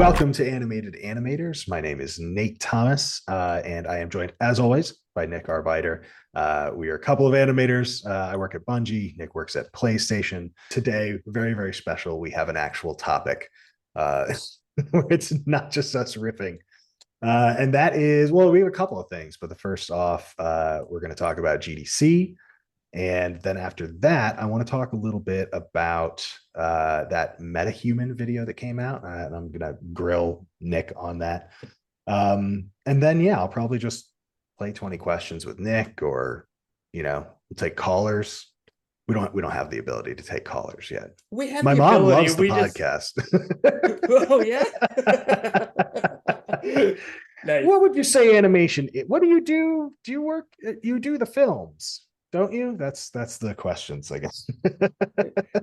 Welcome to Animated Animators. My name is Nate Thomas, and I am joined, as always, by Nick Arbiter. We are a couple of animators. I work at Bungie. Nick works at PlayStation. Today, very, very special. We have an actual topic. It's not just us riffing. And that is, well, we have a couple of things, but the first off, we're going to talk about GDC. And then after that, I want to talk a little bit about that Metahuman video that came out. And I'm going to grill Nick on that. And then, yeah, I'll probably just play 20 questions with Nick, or, we'll take callers. We don't have the ability to take callers yet. We have My the mom ability. loves the podcast. Oh, yeah. Nice. What would you say animation? What do you do? Do you work? You do the films, don't you? That's the questions, I guess.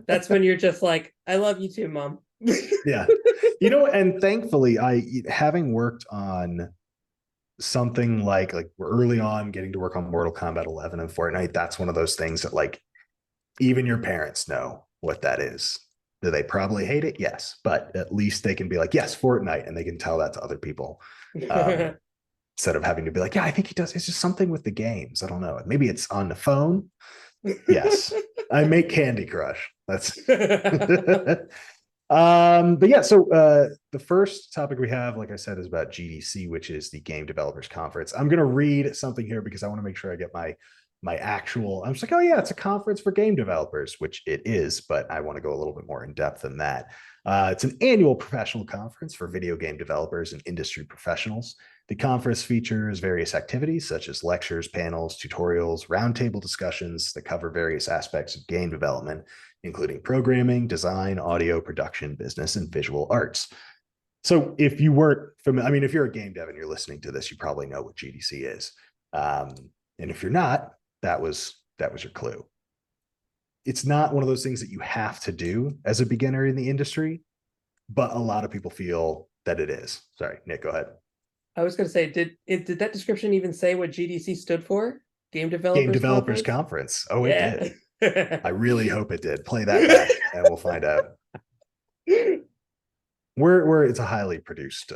That's when you're just like, I love you too, Mom. Yeah. And thankfully, having worked on something like early on, getting to work on Mortal Kombat 11 and Fortnite, that's one of those things that even your parents know what that is. Do they probably hate it? Yes, but at least they can be like, yes, Fortnite, and they can tell that to other people. Instead of having to be like, yeah, I think he does. It's just something with the games. I don't know. Maybe it's on the phone. Yes, I make Candy Crush. That's but yeah, so the first topic we have, like I said, is about GDC, which is the Game Developers Conference. I'm going to read something here because I want to make sure I get my actual. I'm just like, oh yeah, it's a conference for game developers, which it is, but I want to go a little bit more in depth than that. It's an annual professional conference for video game developers and industry professionals. The conference features various activities such as lectures, panels, tutorials, roundtable discussions that cover various aspects of game development, including programming, design, audio, production, business, and visual arts. So if you weren't familiar, if you're a game dev and you're listening to this, you probably know what GDC is. And if you're not, that was your clue. It's not one of those things that you have to do as a beginner in the industry, but a lot of people feel that it is. Sorry, Nick, go ahead. I was going to say, did that description even say what GDC stood for? Game Developers Conference. Oh, yeah. It did. I really hope it did. Play that back and we'll find out. It's a highly produced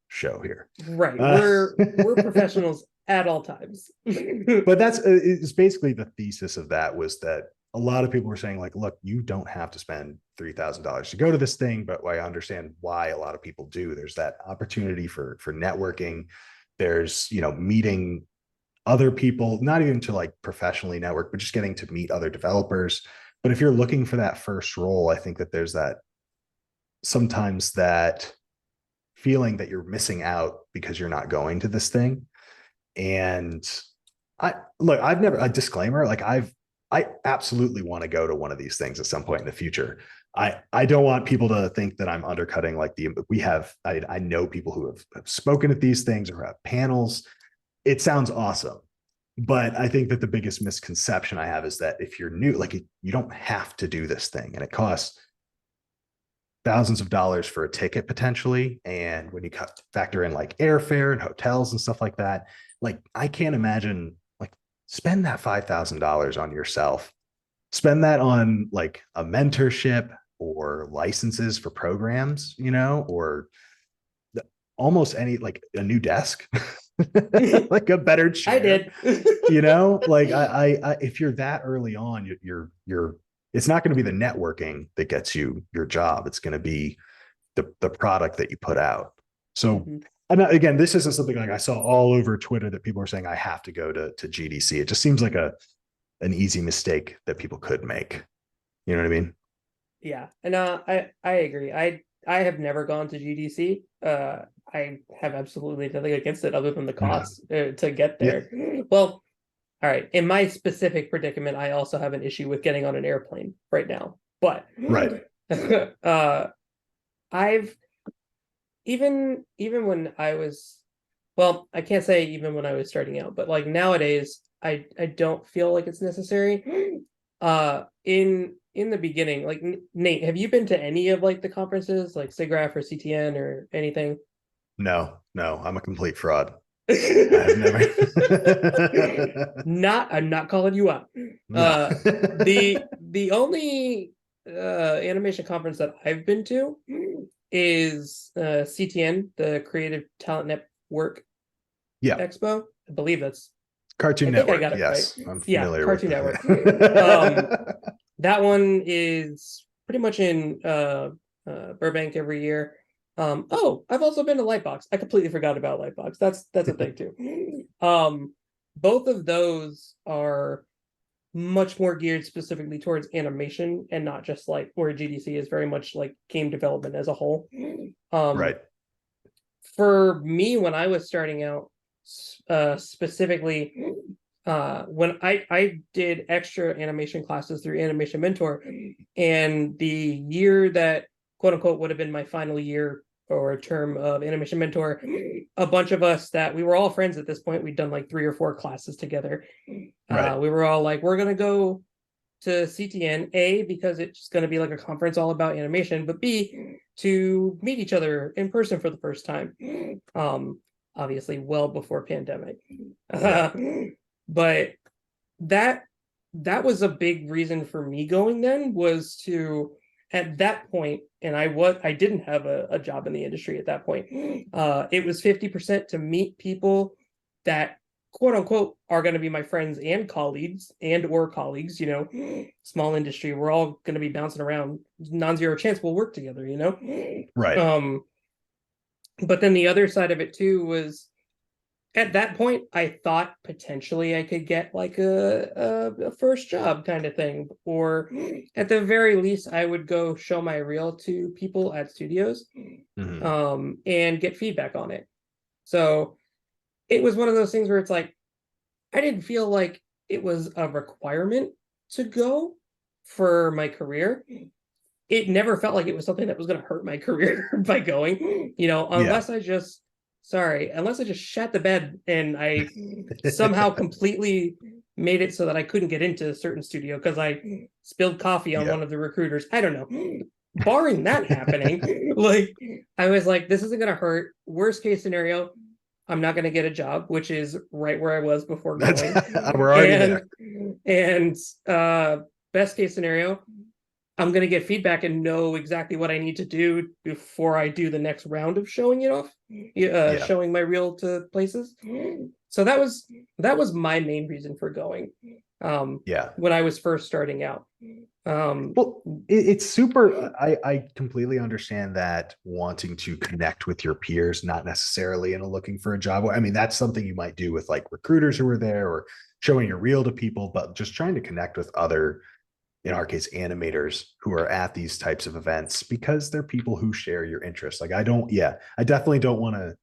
show here. Right. We're professionals at all times. But it's basically the thesis of that was that a lot of people were saying, look, you don't have to spend $3,000 to go to this thing, but I understand why a lot of people do. There's that opportunity for networking. There's, meeting other people, not even to professionally network, but just getting to meet other developers. But if you're looking for that first role, I think that there's that sometimes that feeling that you're missing out because you're not going to this thing. And I've never, a disclaimer, I absolutely want to go to one of these things at some point in the future. I don't want people to think that I'm undercutting I know people who have spoken at these things or have panels. It sounds awesome. But I think that the biggest misconception I have is that if you're new, you don't have to do this thing, and it costs thousands of dollars for a ticket potentially. And when you factor in airfare and hotels and stuff like that, I can't imagine spend that $5,000 on yourself, spend that on a mentorship or licenses for programs, or almost any, a new desk, a better chair. I did. I if you're that early on, you're it's not going to be the networking that gets you your job. It's going to be the product that you put out. So again, this isn't something I saw all over Twitter that people are saying I have to go to GDC. It just seems like an easy mistake that people could make. You know what I mean? Yeah. And I agree. I have never gone to GDC. I have absolutely nothing against it other than the cost to get there. Yeah. Well, all right. In my specific predicament, I also have an issue with getting on an airplane right now. But right. I've even when I was, well, I can't say even when I was starting out, but nowadays I don't feel like it's necessary. In the beginning, Nate, have you been to any of the conferences like SIGGRAPH or CTN or anything? No, I'm a complete fraud. I've never. I'm not calling you out. No. The only animation conference that I've been to is CTN, the Creative Talent Network Yeah. Expo. I believe that's. Cartoon I think I Network. got it right. Yes, I'm Yeah, familiar with Cartoon Network. it. That one is pretty much in Burbank every year. Oh, I've also been to Lightbox. I completely forgot about Lightbox. That's a thing too. Both of those are much more geared specifically towards animation and not just like where GDC is very much like game development as a whole. Right. For me, when I was starting out, specifically, when I did extra animation classes through Animation Mentor, and the year that quote unquote would have been my final year or a term of Animation Mentor, a bunch of us that we were all friends at this point, we'd done like 3 or 4 classes together. Right. We were all like, we're gonna go to CTN, A, because it's going to be like a conference all about animation, but B, to meet each other in person for the first time. Obviously, well before pandemic. But that was a big reason for me going then, was to, at that point, and I didn't have a job in the industry at that point. It was 50% to meet people that quote unquote are going to be my friends and colleagues, you know, small industry, we're all going to be bouncing around, non-zero chance we'll work together, you know. Right. But then the other side of it too was, at that point I thought potentially I could get like a first job kind of thing, or at the very least I would go show my reel to people at studios, and get feedback on it. So it was one of those things where it's like, I didn't feel like it was a requirement to go for my career. It never felt like it was something that was going to hurt my career by going, you know, unless I just shat the bed and I somehow completely made it so that I couldn't get into a certain studio because I spilled coffee on one of the recruiters. I don't know. Barring that happening, like, I was like, this isn't going to hurt. Worst case scenario, I'm not going to get a job, which is right where I was before going. We're already there. And best case scenario, I'm going to get feedback and know exactly what I need to do before I do the next round of showing it off, showing my reel to places. So that was my main reason for going. When I was first starting out. Well, it's super. I completely understand that, wanting to connect with your peers, not necessarily in a looking for a job. I mean, that's something you might do with like recruiters who are there, or showing your reel to people, but just trying to connect with other, in our case, animators who are at these types of events, because they're people who share your interests. Like, I definitely don't want to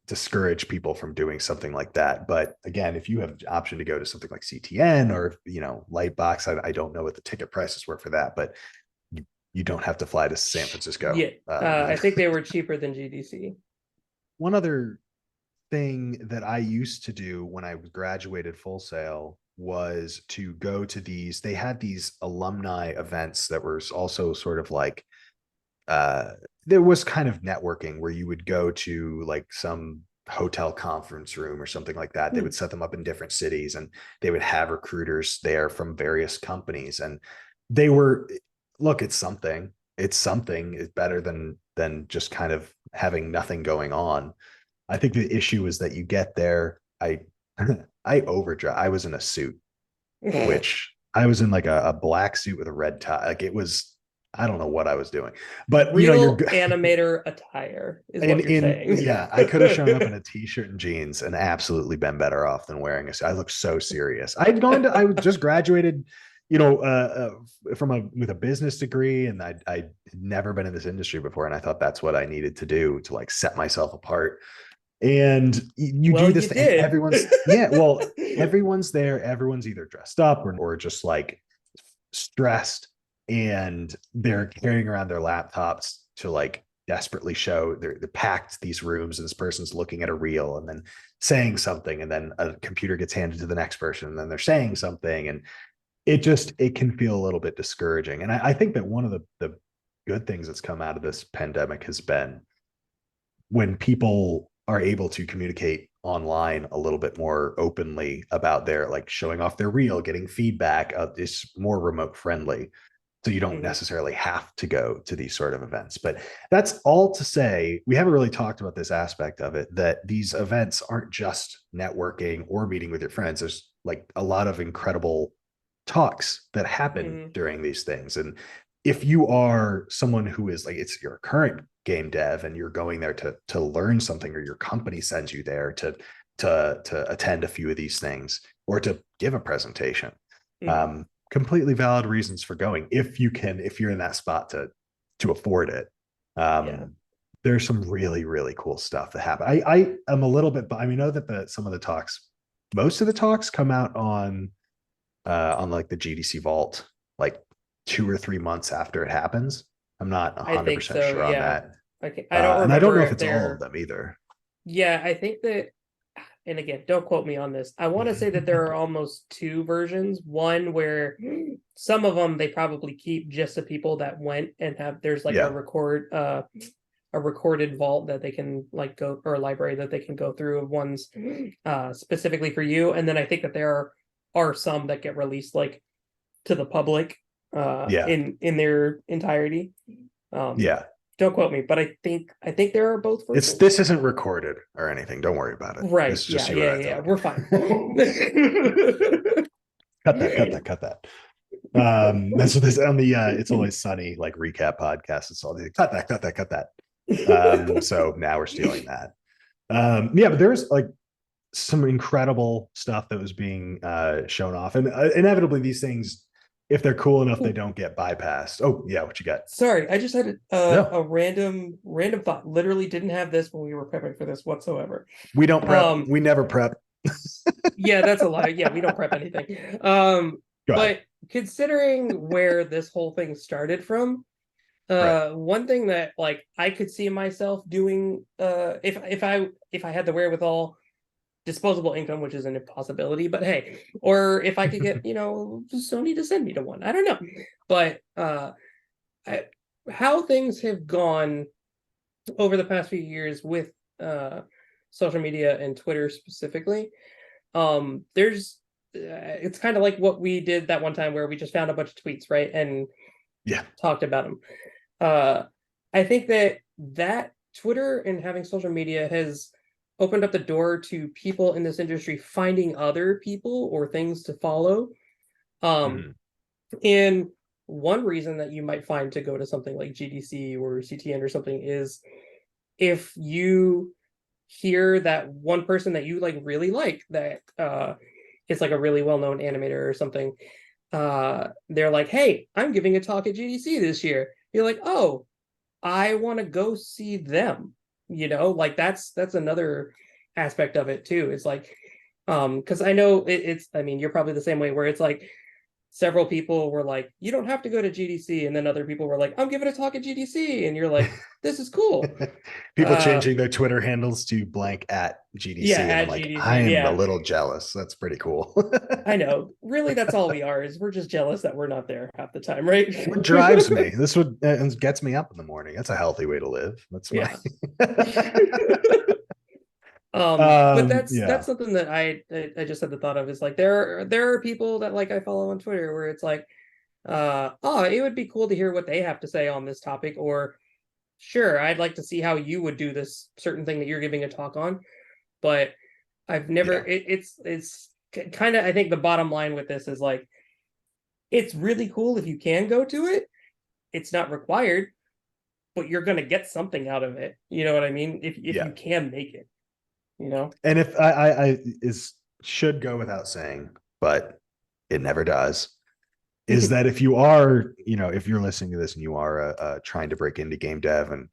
discourage people from doing something like that. But again, if you have the option to go to something like CTN or, you know, Lightbox, I don't know what the ticket prices were for that, but you don't have to fly to San Francisco. Yeah, I think they were cheaper than GDC. One other thing that I used to do when I graduated Full Sail was to go to they had these alumni events that were also sort of like, there was kind of networking where you would go to like some hotel conference room or something like that. They would set them up in different cities, and they would have recruiters there from various companies. And they were, look, it's something. It's better than just kind of having nothing going on. I think the issue is that you get there. I overdressed. I was in a suit, which I was in like a black suit with a red tie. Like, it was, I don't know what I was doing, but real, you know, animator attire is what you're saying. Yeah, I could have shown up in a t-shirt and jeans and absolutely been better off than wearing a suit. I look so serious. I just graduated, you know, with a business degree, and I'd never been in this industry before, and I thought that's what I needed to do to like set myself apart. And you do this thing, everyone's everyone's there. Everyone's either dressed up or just like stressed, and they're carrying around their laptops to like desperately show they're packed these rooms, and this person's looking at a reel and then saying something, and then a computer gets handed to the next person, and then they're saying something, and it can feel a little bit discouraging. And I think that one of the good things that's come out of this pandemic has been when people are able to communicate online a little bit more openly about their like showing off their reel, getting feedback. It's more remote friendly. So you don't Mhm. necessarily have to go to these sort of events. But that's all to say, we haven't really talked about this aspect of it, that these events aren't just networking or meeting with your friends. There's like a lot of incredible talks that happen Mhm. during these things. And if you are someone who is like, it's your current game dev and you're going there to learn something, or your company sends you there to attend a few of these things or to give a presentation, Mhm. completely valid reasons for going if you can, if you're in that spot to afford it. Yeah. There's some really, really cool stuff that happen. I am a little bit, but I mean, know that some of the talks, most of the talks come out on like the GDC vault, like 2 or 3 months after it happens. I'm not I think 100% so. sure on Yeah. that. I don't And I don't remember know if if it's all of they're. them either. Yeah, I think that, and again, don't quote me on this. I want to say that there are almost two versions. One where some of them they probably keep just the people that went and have, there's like Yeah. a recorded vault that they can like go, or a library that they can go through of ones specifically for you. And then I think that there are some that get released like to the public Yeah. in their entirety. Um Yeah. don't quote me, but I think there are both It's versions. this isn't recorded or anything. Don't worry about it. Right. This is Yeah, just you and yeah, I yeah. talking. We're fine. Cut that, cut that, cut that. That's what this on the It's Always Sunny like recap podcast. It's all the cut that, cut that, cut that. So now we're stealing that. Yeah, but there's like some incredible stuff that was being shown off, and inevitably these things, if they're cool enough, they don't get bypassed. Oh yeah, what you got? Sorry, I just had No, a random thought. Literally didn't have this when we were prepping for this whatsoever. we don't prep. Um, We never prep. yeah, that's a lie. Yeah, we don't prep anything. Go ahead. But considering where this whole thing started from, Right. one thing that like I could see myself doing, if I had the wherewithal, disposable income, which is an impossibility, but hey, or if I could get, Sony to send me to one. I don't know. But I, how things have gone over the past few years with social media and Twitter specifically, there's it's kind of like what we did that one time where we just found a bunch of tweets, right, and Yeah. talked about them. uh I think that Twitter and having social media has opened up the door to people in this industry finding other people or things to follow. um Mhm. and one reason that you might find to go to something like GDC or CTN or something is if you hear that one person that you like really like, that is like a really well-known animator or something, they're like, hey, I'm giving a talk at GDC this year. You're like, oh, I want to go see them. Like that's another aspect of it too. It's like, because I know it's, I mean, you're probably the same way, where it's like several people were like, you don't have to go to GDC, and then other people were like, I'm giving a talk at GDC, and you're like, this is cool. People uh changing their Twitter handles to blank at yeah, GDC, and I'm at like, I GDC, am a yeah. little jealous. That's pretty cool. I know, really, that's all we are, is we're just jealous that we're not there half the time, right? What drives me? This would gets me up in the morning. That's a healthy way to live. That's my. Yeah. But that's Yeah, something that I just had the thought of, is like there are people that like I follow on Twitter where it's like, oh, it would be cool to hear what they have to say on this topic, or sure, I'd like to see how you would do this certain thing that you're giving a talk on. But I've never, yeah, it's kind of, I think the bottom line with this is like, it's really cool if you can go to it. It's not required, but you're going to get something out of it. You know what I mean? If yeah. you can make it, you know? And if I is should go without saying, but it never does, is that if you are, if you're listening to this and you are trying to break into game dev, and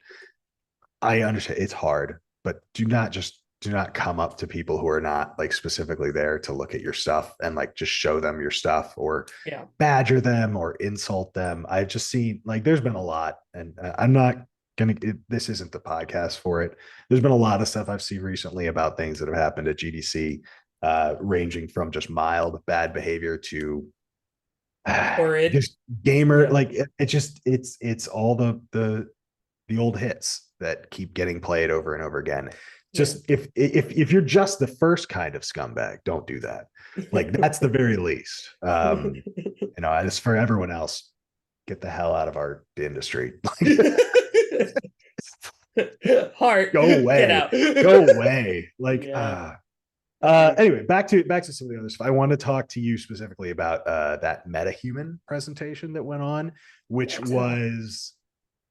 I understand it's hard, but do not come up to people who are not like specifically there to look at your stuff and like just show them your stuff, or Yeah. badger them or insult them. I've just seen like there's been a lot, and I'm not gonna. This isn't the podcast for it. There's been a lot of stuff I've seen recently about things that have happened at GDC, ranging from just mild bad behavior to Horrid. just gamer, Yeah. like it's all the old hits that keep getting played over and over again. Yeah. Just if you're just the first kind of scumbag, don't do that. Like that's the very least. As for everyone else, get the hell out of our industry. Heart, Go get away. out. Go away. Like, Yeah. anyway, back to some of the other stuff. I want to talk to you specifically about that Metahuman presentation that went on, which was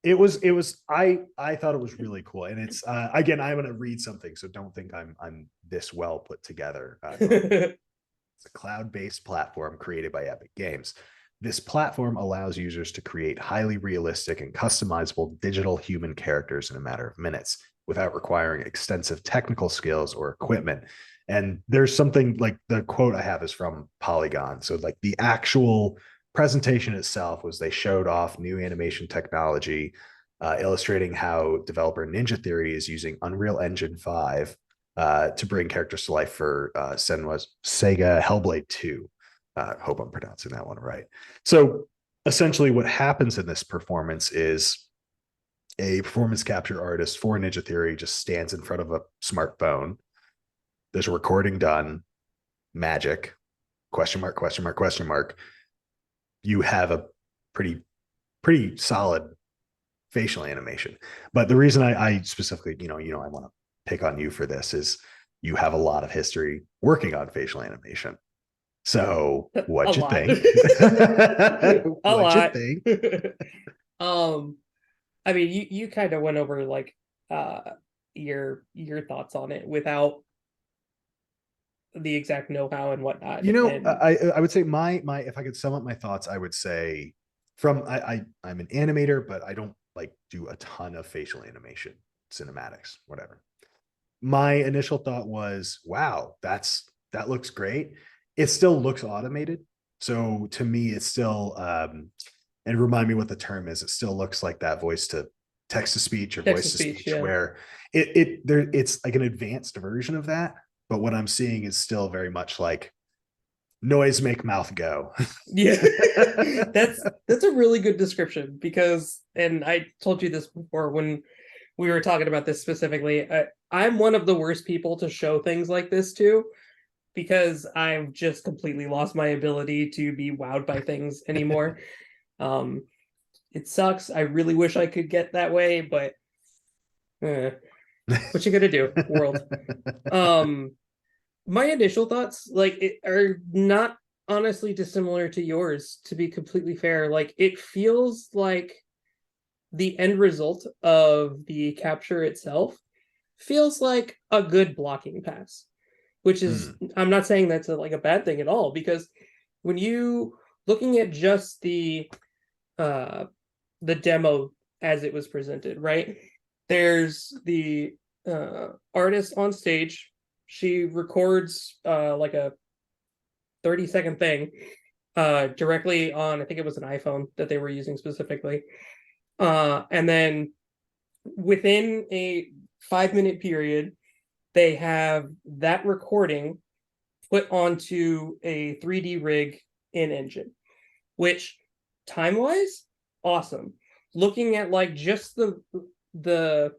I thought it was really cool. And it's again, I'm gonna read something, so don't think I'm this well put together. It's a cloud-based platform created by Epic Games. This platform allows users to create highly realistic and customizable digital human characters in a matter of minutes without requiring extensive technical skills or equipment. And there's something like the quote I have is from Polygon. So, like, the actual presentation itself was they showed off new animation technology, illustrating how developer Ninja Theory is using Unreal Engine 5 to bring characters to life for Senwa's Sega Hellblade 2. Hope I'm pronouncing that one right. So essentially what happens in this performance is a performance capture artist for Ninja Theory just stands in front of a smartphone. There's a recording done, magic, question mark, question mark, question mark. You have a pretty solid facial animation. But the reason I specifically, I want to pick on you for this is you have a lot of history working on facial animation. So A what'd you lot. think? A What'd lot. you think? I mean, you kind of went over like your thoughts on it without the exact know-how and whatnot. And I would say my if I could sum up my thoughts, I would say I'm an animator, but I don't like do a ton of facial animation, cinematics, whatever. My initial thought was, wow, that looks great. It still looks automated. So to me, it's still and remind me what the term is. It still looks like that voice to text to speech or text voice to to speech, speech, yeah. where it's like an advanced version of that. But what I'm seeing is still very much like noise make mouth go. Yeah. That's a really good description because, and I told you this before when we were talking about this specifically, I'm one of the worst people to show things like this to because I've just completely lost my ability to be wowed by things anymore. It sucks. I really wish I could get that way, but what you gonna do, world? My initial thoughts, are not honestly dissimilar to yours, to be completely fair. Like, it feels like the end result of the capture itself feels like a good blocking pass, which is, I'm not saying that's a bad thing at all, because when you looking at just the demo as it was presented, right? There's the artist on stage. She records like a 30-second thing directly on, I think it was an iPhone that they were using specifically. And then within a 5-minute period, they have that recording put onto a 3D rig in Engine, which time-wise, awesome. Looking at like just the what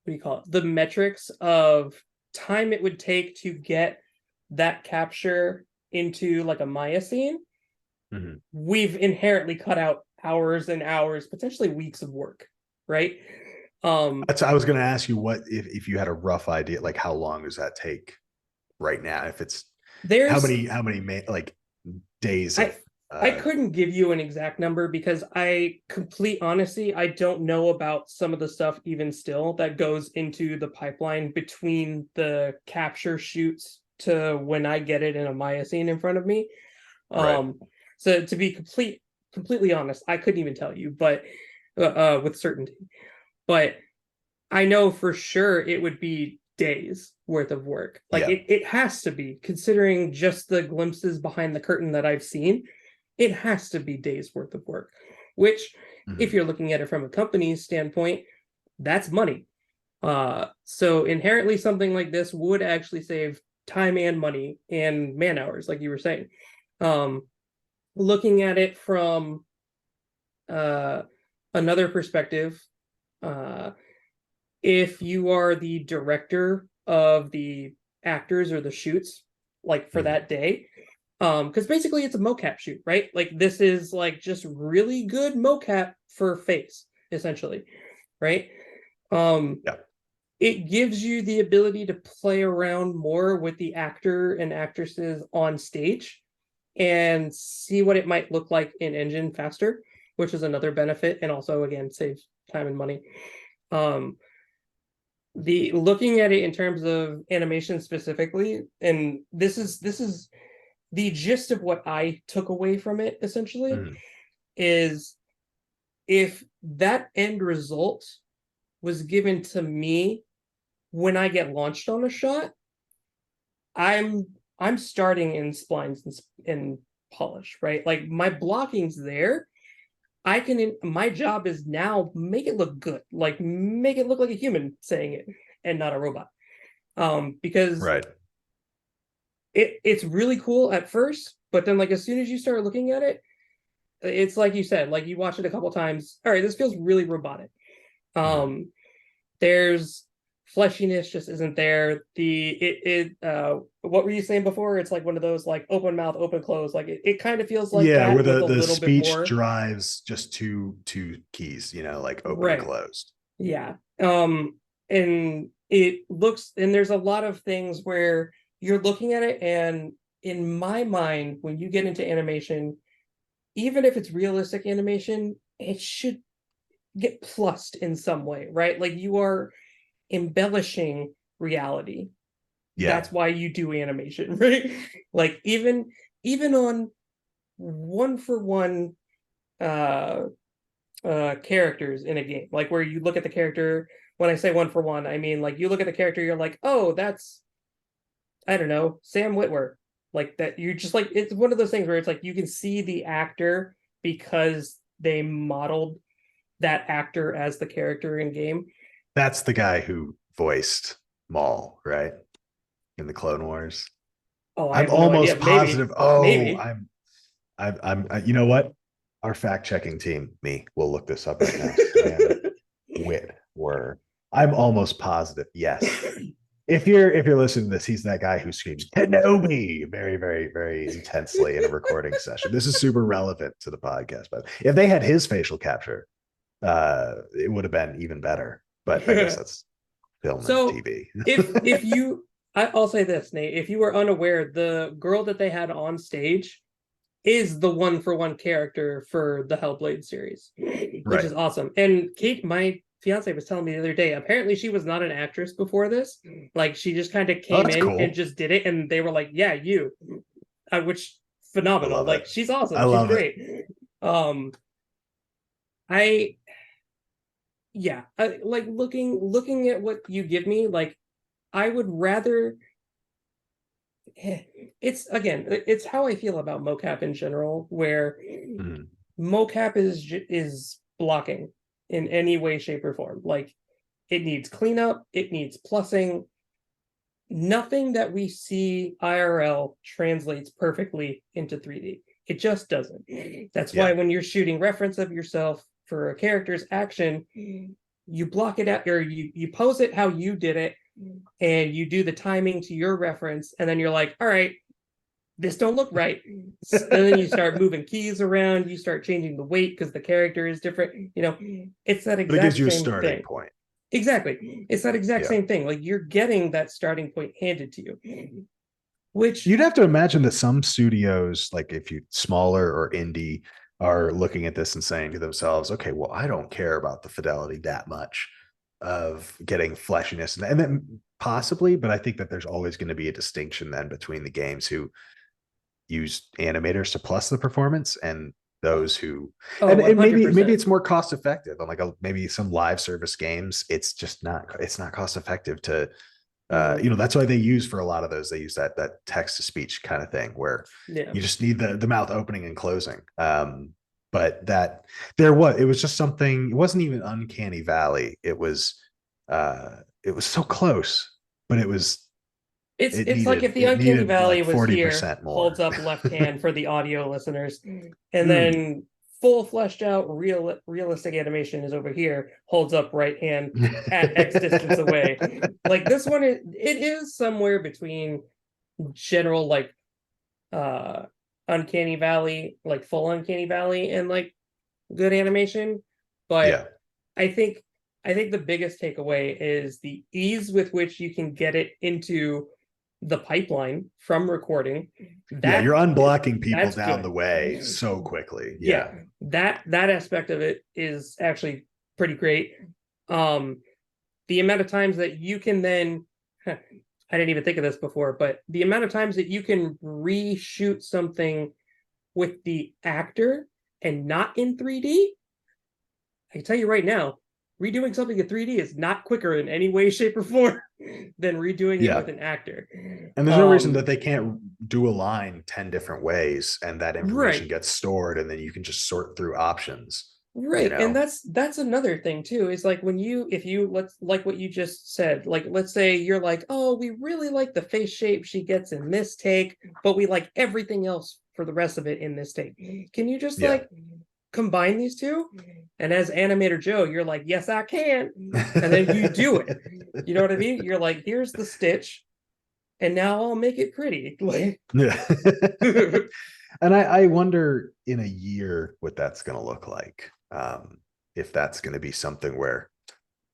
do you call it? The metrics of time it would take to get that capture into like a Maya scene, we've inherently cut out hours and hours, potentially weeks of work, right? I was going to ask you what if you had a rough idea, like how long does that take right now? If it's there's how many like days of I couldn't give you an exact number because complete honesty, I don't know about some of the stuff even still that goes into the pipeline between the capture shoots to when I get it in a Maya scene in front of me. Right. So to be completely honest, I couldn't even tell you, but with certainty. But I know for sure it would be days worth of work. Like, Yeah. it has to be, considering just the glimpses behind the curtain that I've seen. It has to be days worth of work, which, if you're looking at it from a company's standpoint, that's money. So inherently something like this would actually save time and money and man hours, like you were saying. Looking at it from another perspective, if you are the director of the actors or the shoots, like for that day, Because basically it's a mocap shoot, right? Like this is like just really good mocap for face, essentially, right? Um, Yeah. it gives you the ability to play around more with the actor and actresses on stage and see what it might look like in engine faster, which is another benefit, and also again saves time and money. Um, the looking at it in terms of animation specifically, and this is the gist of what I took away from it essentially Mhm. is if that end result was given to me when I get launched on a shot, I'm I'm starting in splines and polish, right? Like my blocking's there. I can my job is now make it look good, like make it look like a human saying it and not a robot. Because Right. it's really cool at first, but then like as soon as you start looking at it, it's like you said, like you watch it a couple times. All right, this feels really robotic. Mhm. There's fleshiness just isn't there. What were you saying before? It's like one of those like open mouth, open close. Like it kind of feels like Yeah, where that with a the little bit speech more. drives just two keys, like open and Right. closed. Yeah. And it looks and there's a lot of things where you're looking at it, and in my mind, when you get into animation, even if it's realistic animation, it should get plussed in some way, right? Like you are embellishing reality. Yeah. That's why you do animation, right? Like even on one for one uh characters in a game, like where you look at the character. When I say one for one, I mean like you look at the character, you're like, oh, that's, I don't know, Sam Witwer. Like that, you just like, it's one of those things where it's like you can see the actor because they modeled that actor as the character in game. That's the guy who voiced Maul, right? In the Clone Wars. Oh, I I'm have no idea. almost Maybe, positive. Oh, maybe. you know what? Our fact checking team, me, will look this up right now. Sam Witwer. I'm almost positive. Yes. If you're listening to this, he's that guy who screams Kenobi very, very, very intensely in a recording session. This is super relevant to the podcast. But if they had his facial capture, it would have been even better. But I guess that's film and So TV. if you, I'll say this, Nate, if you were unaware, the girl that they had on stage is the one for one character for the Hellblade series, which Right. is awesome. And Kate, my fiance, was telling me the other day, apparently she was not an actress before this. Like she just kind of Oh, came that's in and cool. just did it, and they were like, "Yeah, you," which I phenomenal. love it. Like she's I awesome. She's love it. great. Um, I yeah, like looking at what you give me, like I would rather. It's again, it's how I feel about mocap in general, where Mhm. mocap is blocking in any way, shape, or form. Like it needs cleanup, it needs plussing. Nothing that we see IRL translates perfectly into 3D. It just doesn't. That's why Yeah. when you're shooting reference of yourself for a character's action, you block it out, or you pose it how you did it, and you do the timing to your reference, and then you're like, all right, this don't look right. And then you start moving keys around, you start changing the weight because the character is different. It's that But it gives exact you a same starting thing. point. Exactly. It's that exact Yeah. same thing. Like you're getting that starting point handed to you, which, You'd have to imagine that some studios, like if you smaller or indie, are looking at this and saying to themselves, okay, well, I don't care about the fidelity that much of getting fleshiness. And then possibly, but I think that there's always going to be a distinction then between the games who use animators to plus the performance and those who oh, and maybe 100%. it's more cost effective on like maybe some live service games it's not cost effective to Mm-hmm. that's why they use for a lot of those they use that text to speech kind of thing where Yeah. you just need the mouth opening and closing but that there was it was just something it wasn't even uncanny valley it was so close but It's like if the it Uncanny needed Valley like was here, 40% holds more. up left hand for the audio listeners, and Mm. then full fleshed out realistic animation is over here, holds up right hand at X distance away. Like this one, it is somewhere between general like Uncanny Valley, like full Uncanny Valley, and like good animation. But Yeah. I think the biggest takeaway is the ease with which you can get it into the pipeline from recording. Yeah, you're unblocking people That's down good. the way so quickly. Yeah, Yeah. that aspect of it is actually pretty great. Um, the amount of times that you can then I didn't even think of this before, but the amount of times that you can reshoot something with the actor and not in 3D, I can tell you right now, redoing something in 3D is not quicker in any way, shape, or form than redoing it Yeah. with an actor. And there's no reason that they can't do a line 10 different ways and that information Right. gets stored and then you can just sort through options. Right. And Know? that's another thing too, is like when you if you let's like what you just said, like let's say you're like, oh, we really like the face shape she gets in this take, but we like everything else for the rest of it in this take. Can you just Yeah. like combine these two? And as animator Joe, you're like, yes, I can. And then you do it. You know what I mean? You're like, here's the stitch, and now I'll make it pretty. Like, Yeah. And I wonder in a year what that's going to look like. If that's going to be something where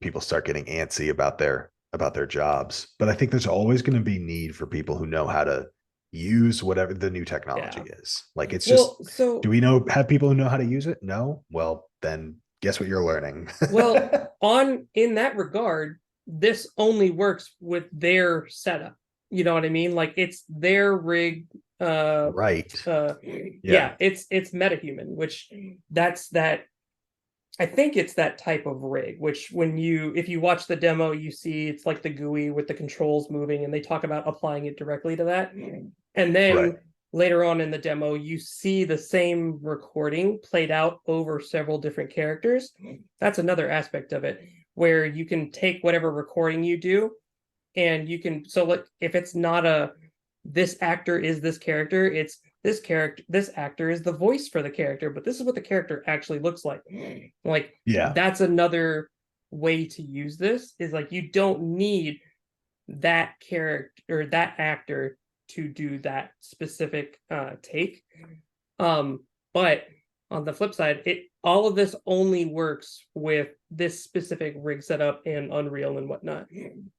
people start getting antsy about their jobs. But I think there's always going to be need for people who know how to use whatever the new technology yeah. is. Like it's Well, just, so do we have people who know how to use it? No. Well, then guess what you're learning. well, on in that regard, this only works with their setup. You know what I mean? Like it's their rig. Right. Yeah, it's Metahuman, which that's that. I think it's that type of rig, which when if you watch the demo, you see it's like the GUI with the controls moving, and they talk about applying it directly to that. And then Right. later on in the demo, you see the same recording played out over several different characters. That's another aspect of it, where you can take whatever recording you do, and you can so like if it's not a this actor is this character, it's this actor is the voice for the character, but this is what the character actually looks like. Like Yeah. that's another way to use this, is like you don't need that character or that actor to do that specific take. But on the flip side, all of this only works with this specific rig setup and Unreal and whatnot.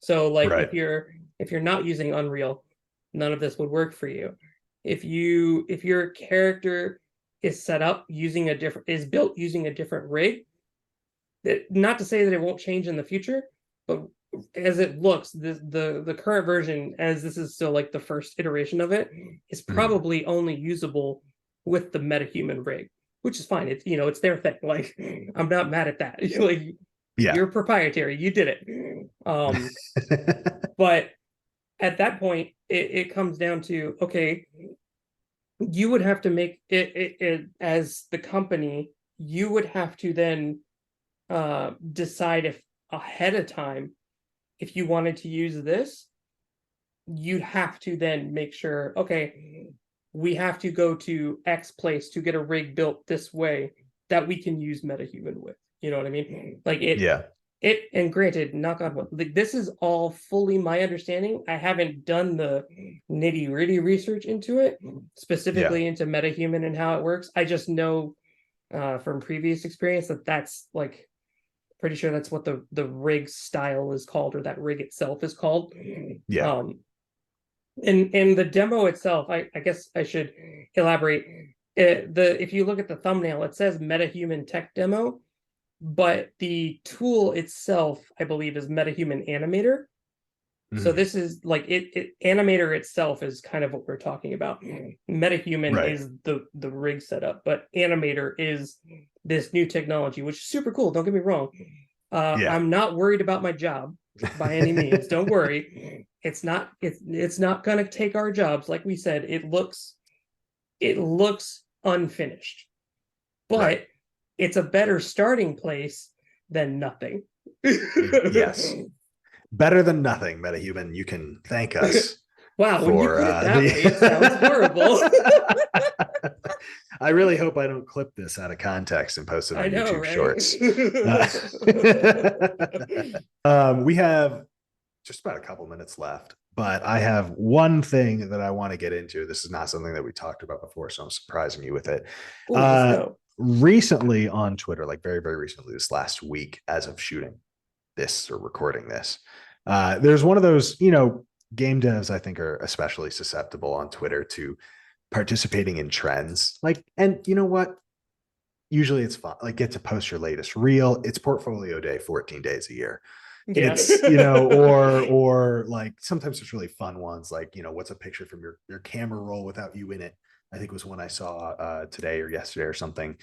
So like Right. if you're not using Unreal, none of this would work for you. If your character is set up using is built using a different rig, not to say that it won't change in the future, but as it looks, the current version, as this is still like the first iteration of it, is probably only usable with the Metahuman rig, which is fine. It's it's their thing. Like I'm not mad at that. Like you're proprietary, you did it. But at that point, it comes down to, okay, you would have to make it as the company, you would have to then decide if ahead of time, if you wanted to use this, you'd have to then make sure, okay, we have to go to X place to get a rig built this way that we can use Metahuman with. You know what I mean? Like and granted, knock on wood, like this is all fully my understanding. I haven't done the nitty-gritty research into it, specifically into Metahuman and how it works. I just know from previous experience that's like pretty sure that's what the rig style is called, or that rig itself is called. And the demo itself, I guess I should elaborate. If you look at the thumbnail, it says Metahuman Tech Demo, but the tool itself, I believe, is Metahuman Animator. So this is like Animator itself is kind of what we're talking about. Metahuman is the rig setup, but Animator is this new technology, which is super cool. Don't get me wrong. I'm not worried about my job by any means. Don't worry. It's not gonna take our jobs. Like we said, it looks unfinished, but it's a better starting place than nothing. Yes. Better than nothing, Metahuman. You can thank us. Wow, when you put it that way, it sounds horrible. I really hope I don't clip this out of context and post it on YouTube right? Shorts. We have just about a couple minutes left, but I have one thing that I want to get into. This is not something that we talked about before, so I'm surprising you with it. Ooh, let's go. Recently on Twitter, like very, very recently, this last week, as of shooting this or recording this, there's one of those, game devs I think are especially susceptible on Twitter to participating in trends. Like, and you know what? Usually it's fun. Like, get to post your latest reel. It's portfolio day, 14 days a year. Yeah. It's, or like sometimes it's really fun ones, like, what's a picture from your camera roll without you in it? I think was one I saw today or yesterday or something.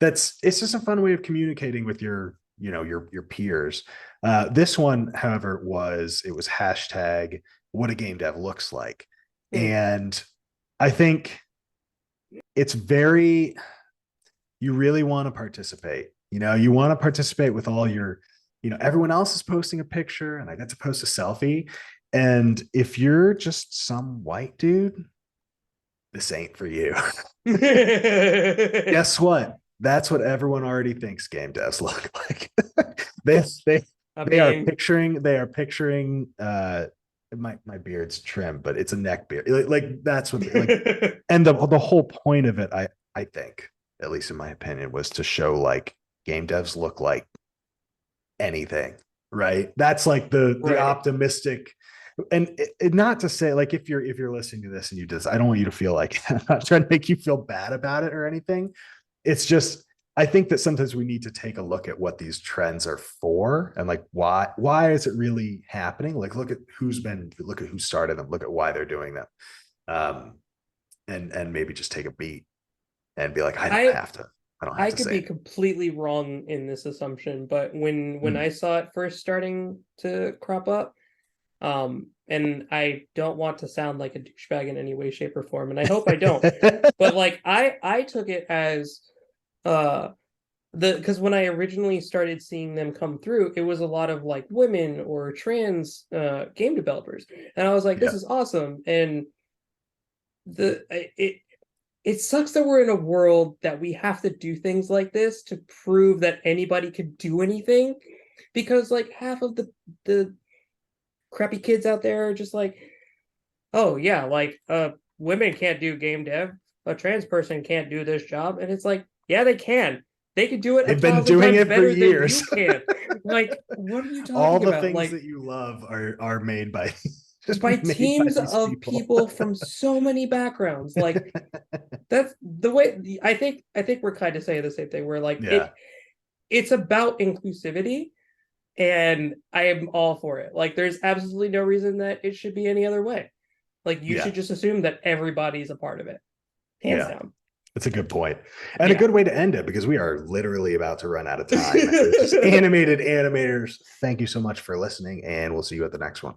It's just a fun way of communicating with your peers. This one, however, it was hashtag what a game dev looks like. Hmm. And I think it's very, you really want to participate. You want to participate with all your, everyone else is posting a picture and I got to post a selfie. And if you're just some white dude, this ain't for you. Guess what? That's what everyone already thinks game devs look like. they they I they are mean, picturing my beard's trim, but it's a neck beard. Like that's what like, and the whole point of it, I think, at least in my opinion, was to show like game devs look like anything, right? That's like the right. optimistic, and not to say like if you're listening to this and you just, I don't want you to feel like I'm not trying to make you feel bad about it or anything. It's just, I think that sometimes we need to take a look at what these trends are for and like why is it really happening? Like look at who started them, look at why they're doing them. And maybe just take a beat and be like, I don't I have to. I don't have I to could say be it. completely wrong in this assumption, but when Hmm. I saw it first starting to crop up, and I don't want to sound like a douchebag in any way, shape, or form, and I hope I don't, but like I took it as uh because when I originally started seeing them come through, it was a lot of like women or trans game developers, and I was like, this Yeah. is awesome, and the it sucks that we're in a world that we have to do things like this to prove that anybody could do anything, because like half of the crappy kids out there are just like, oh yeah, like women can't do game dev, a trans person can't do this job, and it's like, yeah, they can. They could do it a They've been thousand doing times it for better than years. you can. Like, what are you All talking the about? things Like, that you love are made by just by made by teams these of people. people from so many backgrounds. Like, that's the way I think we're kind of saying the same thing. We're like, Yeah. it's about inclusivity, and I am all for it. Like, there's absolutely no reason that it should be any other way. Like, you Yeah. should just assume that everybody's a part of it, hands Yeah. down. That's a good point. And a Yeah. good way to end it because we are literally about to run out of time. Just animated animators, thank you so much for listening, and we'll see you at the next one.